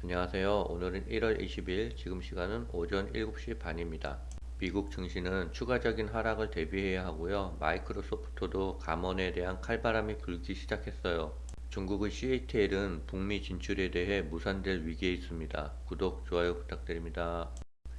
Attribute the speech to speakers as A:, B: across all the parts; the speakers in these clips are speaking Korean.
A: 안녕하세요. 오늘은 1월 20일, 지금 시간은 오전 7시 반입니다. 미국 증시는 추가적인 하락을 대비해야 하고요. 마이크로소프트도 감원에 대한 칼바람이 불기 시작했어요. 중국의 CATL은 북미 진출에 대해 무산될 위기에 있습니다. 구독, 좋아요 부탁드립니다.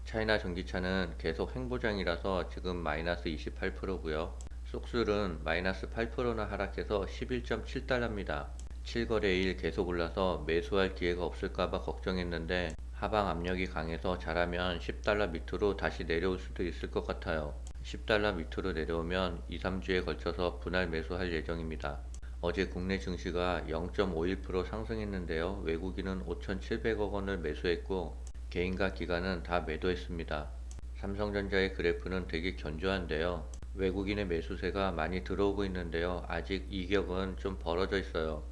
A: 차이나 전기차는 계속 행보장이라서 지금 마이너스 28%고요. 쏙술은 마이너스 8%나 하락해서 11.7달러입니다. 7거래일 계속 올라서 매수할 기회가 없을까봐 걱정했는데 하방 압력이 강해서 잘하면 10달러 밑으로 다시 내려올 수도 있을 것 같아요. 10달러 밑으로 내려오면 2, 3주에 걸쳐서 분할 매수할 예정입니다. 어제 국내 증시가 0.51% 상승했는데요. 외국인은 5,700억 원을 매수했고 개인과 기관은 다 매도했습니다. 삼성전자의 그래프는 되게 견조한데요. 외국인의 매수세가 많이 들어오고 있는데요. 아직 이격은 좀 벌어져 있어요.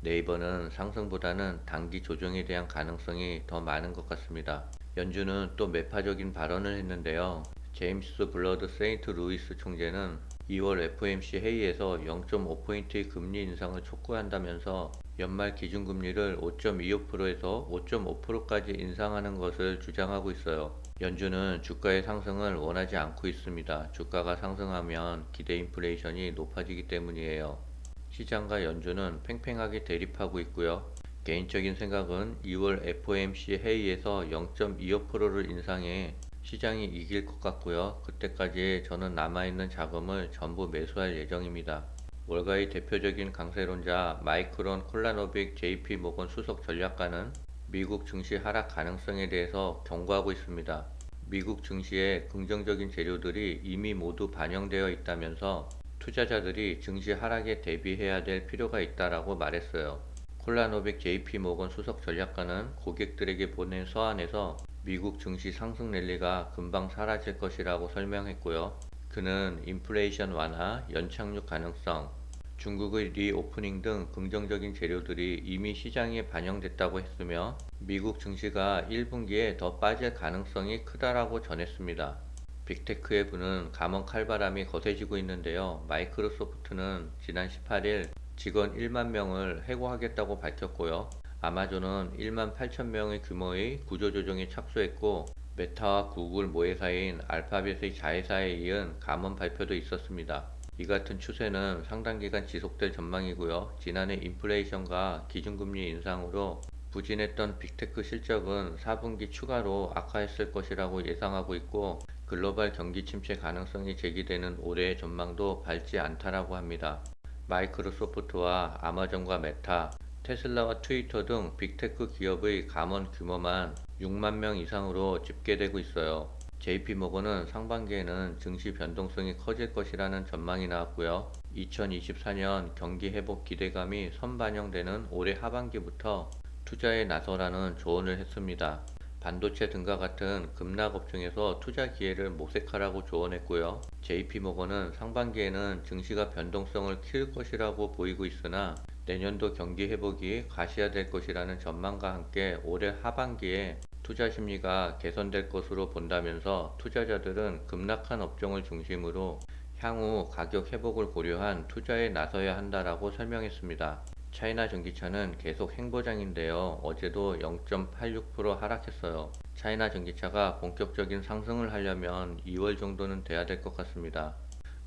A: 네이버는 상승보다는 단기 조정에 대한 가능성이 더 많은 것 같습니다. 연준은 또 매파적인 발언을 했는데요. 제임스 블러드 세인트 루이스 총재는 2월 FOMC 회의에서 0.5포인트의 금리 인상을 촉구한다면서 연말 기준금리를 5.25%에서 5.5%까지 인상하는 것을 주장하고 있어요. 연준은 주가의 상승을 원하지 않고 있습니다. 주가가 상승하면 기대 인플레이션이 높아지기 때문이에요. 시장과 연준은 팽팽하게 대립하고 있고요. 개인적인 생각은 2월 FOMC 회의에서 0.25%를 인상해 시장이 이길 것 같고요. 그때까지 저는 남아있는 자금을 전부 매수할 예정입니다. 월가의 대표적인 강세론자 마이크론 콜라노빅 JP 모건 수석 전략가는 미국 증시 하락 가능성에 대해서 경고하고 있습니다. 미국 증시에 긍정적인 재료들이 이미 모두 반영되어 있다면서 투자자들이 증시 하락에 대비해야 될 필요가 있다라고 말했어요. 콜라노빅 JP 모건 수석 전략가는 고객들에게 보낸 서한에서 미국 증시 상승 랠리가 금방 사라질 것이라고 설명했고요. 그는 인플레이션 완화, 연착륙 가능성, 중국의 리오프닝 등 긍정적인 재료들이 이미 시장에 반영됐다고 했으며 미국 증시가 1분기에 더 빠질 가능성이 크다라고 전했습니다. 빅테크의 부는 감원 칼바람이 거세지고 있는데요. 마이크로소프트는 지난 18일 직원 1만 명을 해고하겠다고 밝혔고요. 아마존은 1만 8천 명의 규모의 구조조정에 착수했고 메타와 구글 모회사인 알파벳의 자회사에 이은 감원 발표도 있었습니다. 이 같은 추세는 상당 기간 지속될 전망이고요. 지난해 인플레이션과 기준금리 인상으로 부진했던 빅테크 실적은 4분기 추가로 악화했을 것이라고 예상하고 있고 글로벌 경기 침체 가능성이 제기되는 올해의 전망도 밝지 않다라고 합니다. 마이크로소프트와 아마존과 메타, 테슬라와 트위터 등 빅테크 기업의 감원 규모만 6만 명 이상으로 집계되고 있어요. JP모건은 상반기에는 증시 변동성이 커질 것이라는 전망이 나왔고요. 2024년 경기 회복 기대감이 선반영되는 올해 하반기부터 투자에 나서라는 조언을 했습니다. 반도체 등과 같은 급락 업종에서 투자 기회를 모색하라고 조언했고요. JP모건은 상반기에는 증시가 변동성을 키울 것이라고 보이고 있으나 내년도 경기 회복이 가시화될 것이라는 전망과 함께 올해 하반기에 투자 심리가 개선될 것으로 본다면서 투자자들은 급락한 업종을 중심으로 향후 가격 회복을 고려한 투자에 나서야 한다라고 설명했습니다. 차이나 전기차는 계속 행보장인데요. 어제도 0.86% 하락했어요. 차이나 전기차가 본격적인 상승을 하려면 2월 정도는 돼야 될 것 같습니다.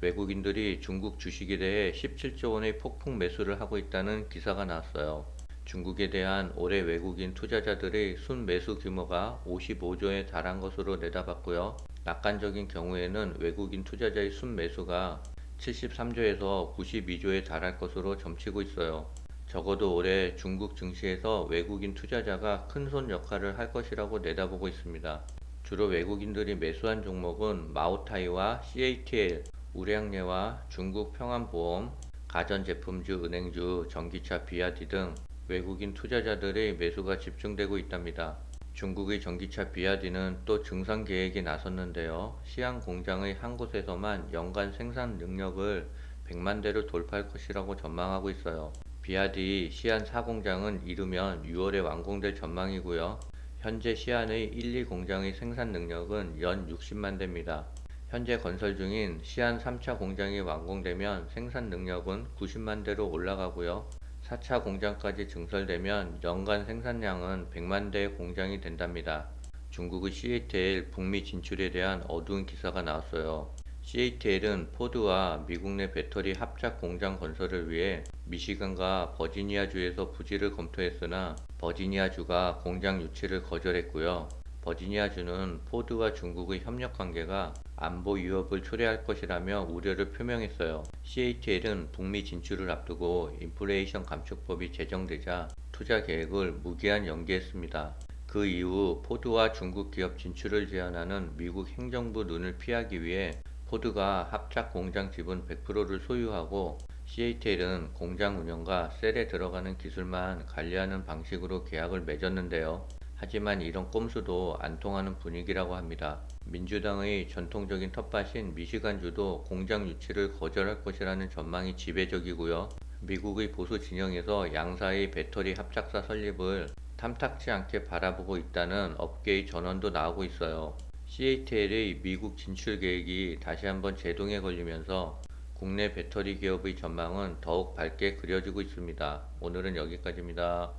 A: 외국인들이 중국 주식에 대해 17조 원의 폭풍 매수를 하고 있다는 기사가 나왔어요. 중국에 대한 올해 외국인 투자자들의 순매수 규모가 55조에 달한 것으로 내다봤고요. 낙관적인 경우에는 외국인 투자자의 순매수가 73조에서 92조에 달할 것으로 점치고 있어요. 적어도 올해 중국 증시에서 외국인 투자자가 큰손 역할을 할 것이라고 내다보고 있습니다. 주로 외국인들이 매수한 종목은 마오타이와 CATL, 우량예와 중국 평안보험, 가전제품주, 은행주, 전기차 비아디 등 외국인 투자자들의 매수가 집중되고 있답니다. 중국의 전기차 비아디는 또 증산 계획에 나섰는데요. 시안 공장의 한 곳에서만 연간 생산 능력을 100만 대를 돌파할 것이라고 전망하고 있어요. 비아디 시안 4공장은 이르면 6월에 완공될 전망이고요. 현재 시안의 1, 2공장의 생산 능력은 연 60만 대입니다. 현재 건설 중인 시안 3차 공장이 완공되면 생산 능력은 90만 대로 올라가고요. 4차 공장까지 증설되면 연간 생산량은 100만 대의 공장이 된답니다. 중국의 CATL 북미 진출에 대한 어두운 기사가 나왔어요. CATL은 포드와 미국 내 배터리 합작 공장 건설을 위해 미시간과 버지니아주에서 부지를 검토했으나 버지니아주가 공장 유치를 거절했고요. 버지니아주는 포드와 중국의 협력 관계가 안보 위협을 초래할 것이라며 우려를 표명했어요. CATL은 북미 진출을 앞두고 인플레이션 감축법이 제정되자 투자 계획을 무기한 연기했습니다. 그 이후 포드와 중국 기업 진출을 제한하는 미국 행정부 눈을 피하기 위해 포드가 합작 공장 지분 100%를 소유하고 CATL은 공장 운영과 셀에 들어가는 기술만 관리하는 방식으로 계약을 맺었는데요. 하지만 이런 꼼수도 안 통하는 분위기라고 합니다. 민주당의 전통적인 텃밭인 미시간주도 공장 유치를 거절할 것이라는 전망이 지배적이고요. 미국의 보수 진영에서 양사의 배터리 합작사 설립을 탐탁치 않게 바라보고 있다는 업계의 전언도 나오고 있어요. CATL의 미국 진출 계획이 다시 한번 제동에 걸리면서 국내 배터리 기업의 전망은 더욱 밝게 그려지고 있습니다. 오늘은 여기까지입니다.